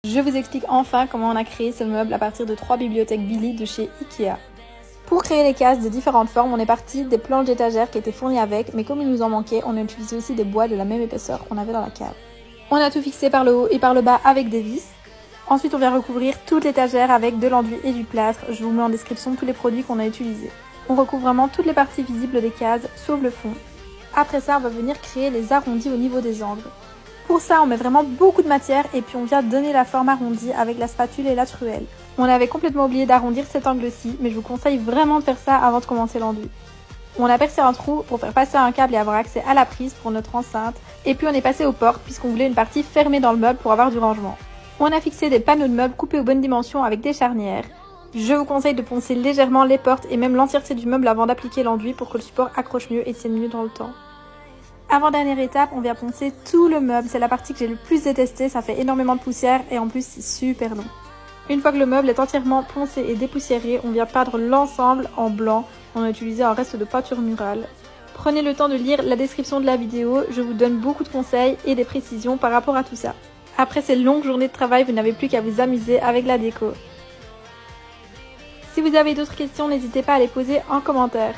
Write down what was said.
Je vous explique enfin comment on a créé ce meuble à partir de 3 bibliothèques Billy de chez Ikea. Pour créer les cases de différentes formes, on est parti des planches d'étagères qui étaient fournies avec, mais comme il nous en manquait, on a utilisé aussi des bois de la même épaisseur qu'on avait dans la cave. On a tout fixé par le haut et par le bas avec des vis. Ensuite, on vient recouvrir toute l'étagère avec de l'enduit et du plâtre. Je vous mets en description tous les produits qu'on a utilisés. On recouvre vraiment toutes les parties visibles des cases, sauf le fond. Après ça, on va venir créer les arrondis au niveau des angles. Pour ça, on met vraiment beaucoup de matière et puis on vient donner la forme arrondie avec la spatule et la truelle. On avait complètement oublié d'arrondir cet angle-ci, mais je vous conseille vraiment de faire ça avant de commencer l'enduit. On a percé un trou pour faire passer un câble et avoir accès à la prise pour notre enceinte. Et puis on est passé aux portes puisqu'on voulait une partie fermée dans le meuble pour avoir du rangement. On a fixé des panneaux de meubles coupés aux bonnes dimensions avec des charnières. Je vous conseille de poncer légèrement les portes et même l'entièreté du meuble avant d'appliquer l'enduit pour que le support accroche mieux et tienne mieux dans le temps. Avant-dernière étape, on vient poncer tout le meuble. C'est la partie que j'ai le plus détestée, ça fait énormément de poussière et en plus c'est super long. Une fois que le meuble est entièrement poncé et dépoussiéré, on vient peindre l'ensemble en blanc. On a utilisé un reste de peinture murale. Prenez le temps de lire la description de la vidéo, je vous donne beaucoup de conseils et des précisions par rapport à tout ça. Après ces longues journées de travail, vous n'avez plus qu'à vous amuser avec la déco. Si vous avez d'autres questions, n'hésitez pas à les poser en commentaire.